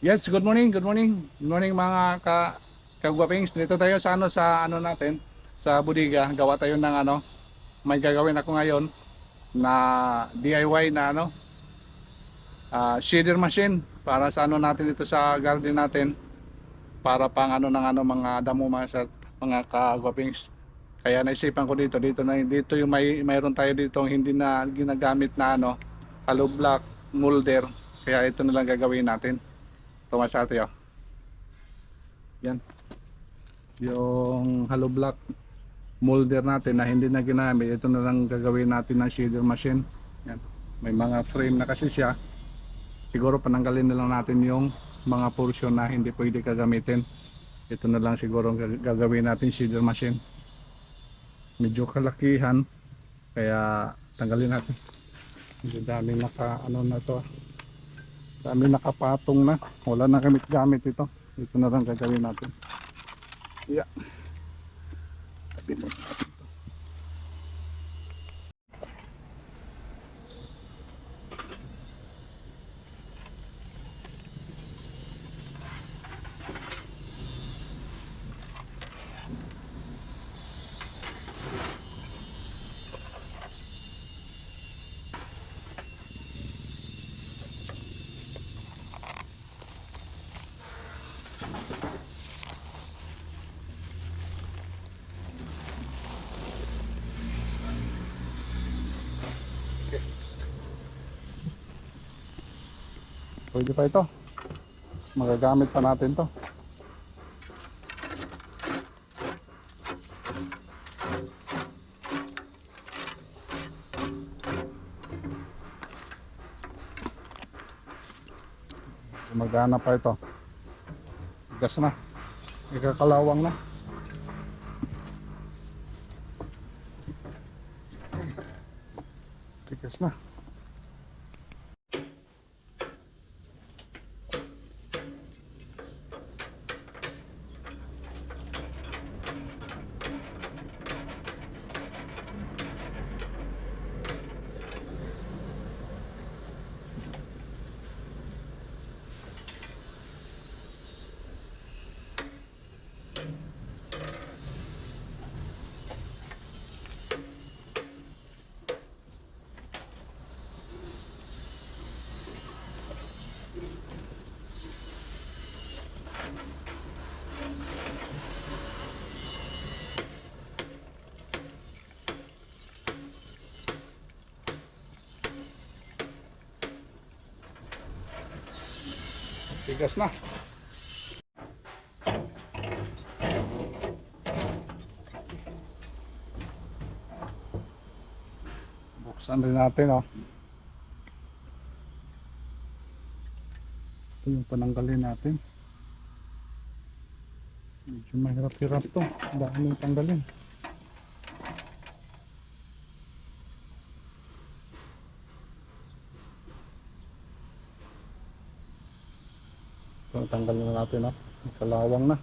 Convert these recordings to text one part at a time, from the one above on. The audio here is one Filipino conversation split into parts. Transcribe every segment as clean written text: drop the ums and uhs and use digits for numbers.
Yes, good morning, good morning. Good morning mga kagwapings. Dito tayo sa ano natin, sa bodega. Gawa tayo ng may gagawin ako ngayon na DIY na shader machine para sa natin dito sa garden natin para pang ng mga damo mga kagwapings. Kaya naisipan ko dito yung mayroon tayo dito hindi na ginagamit na hollow block molder. Kaya ito na lang gagawin natin. Tumasate oh. Yan. Yung hollow block molder natin na hindi na ginamit, ito na lang gagawin natin ng shader machine. Yan. May mga frame na kasi siya. Siguro pananggalin na lang natin yung mga portion na hindi pwede kagamitin. Ito na lang siguro gagawin natin shader machine. Medyo kalakihan kaya tanggalin natin. Medyo dami na to. Dami nakapatong na. Wala na gamit ito. Ito na lang gagawin natin. Yeah. Pwede pa ito. Magagamit pa natin to. Magana pa ito. Gas na. Ikakalawang na. Tigas na. Tigas na. Buksan rin natin oh. Ito yung pananggalin natin. Medyo mahirap-hirap to. Dahil yung tanggalin. Ito tanggalin na natin oh. Kalawang na.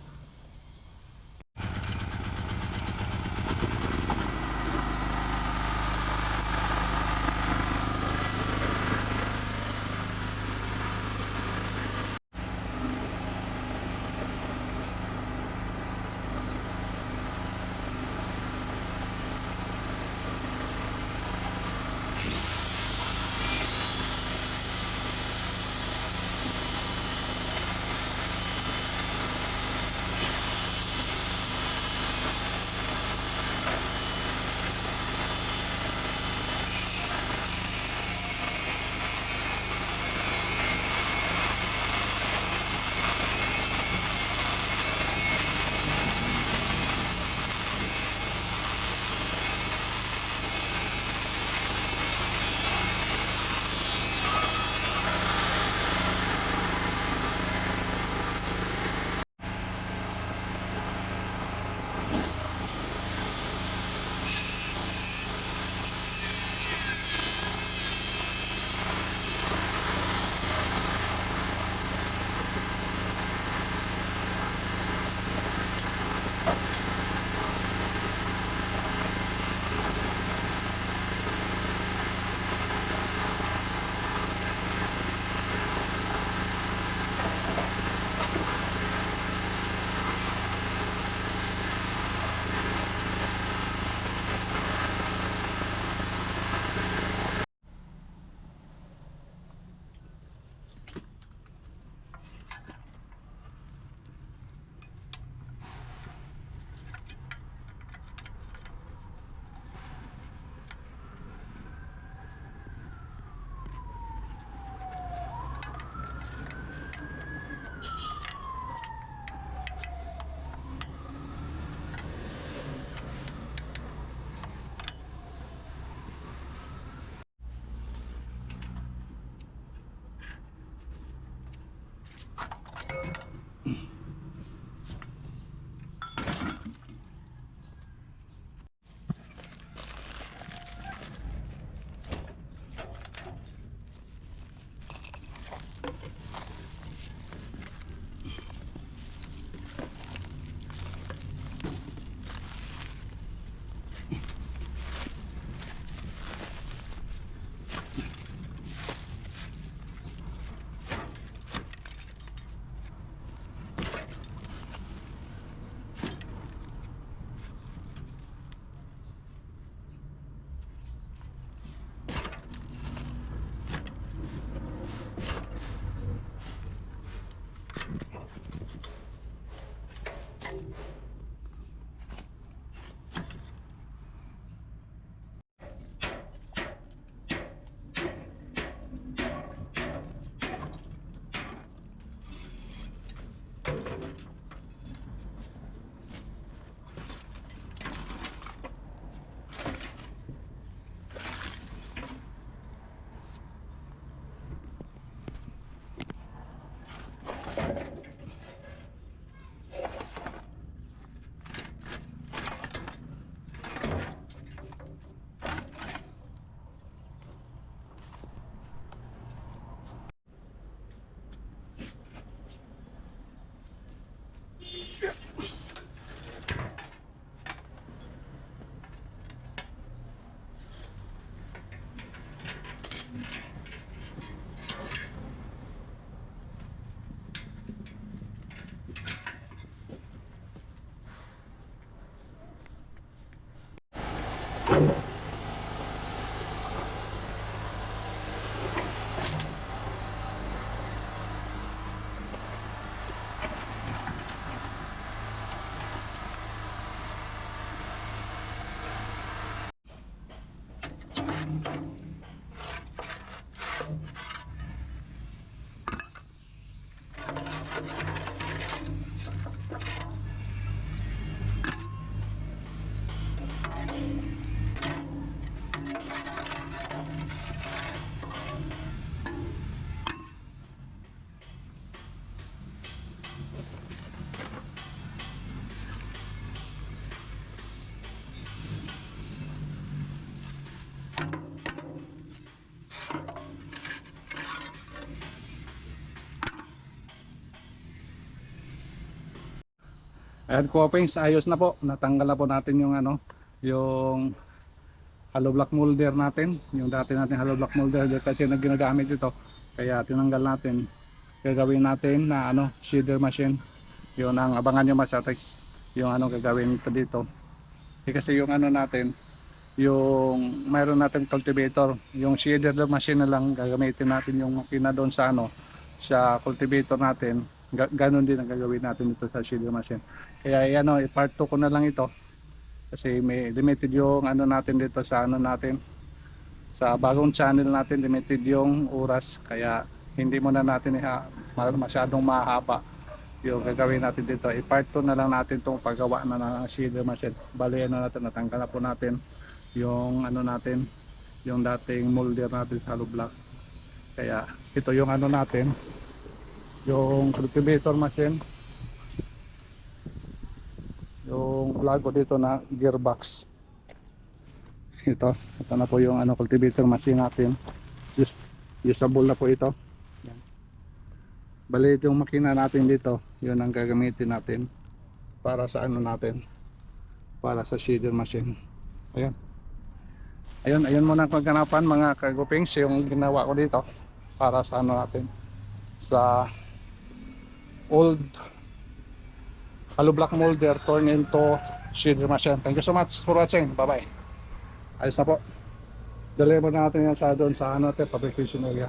Ayan, Kopings, ayos na po. Natanggal na po natin yung ano, yung hollow block molder natin. Yung dati natin hollow block molder kasi ginagamit ito. Kaya tinanggal natin. Gagawin natin na ano, seeder machine. Yun ang abangan nyo masatek. Yung ano gagawin ito dito. Kasi yung ano natin, yung mayroon natin cultivator. Yung seeder machine na lang gagamitin natin yung makina doon sa ano, sa cultivator natin. Ganon din ang gagawin natin dito sa seeder machine. Kaya ano, part 2 ko na lang ito. Kasi may limited yung ano natin dito sa ano natin. Sa bagong channel natin, limited yung oras. Kaya hindi muna natin masyadong mahaba yung gagawin natin dito. I-part 2 na lang natin itong paggawa na ng seeder machine. Bali ano natin, natanggal na po natin yung ano natin, yung dating molder natin sa hollow block. Kaya ito yung ano natin, yung cultivator machine, yung vlog ko dito na gearbox. Ito na po yung ano, cultivator machine natin. Usable na po ito. Yan. Bali yung makina natin dito, yun ang gagamitin natin para sa ano natin, para sa seeder machine. Ayun muna ang kaganapan mga kagupings, yung ginawa ko dito para sa ano natin, sa old hollow block molder turn into seeder machine. Thank you so much for watching. Bye bye. Ayos na po. Deliver natin yan sa doon sa ano natin, fabrication area.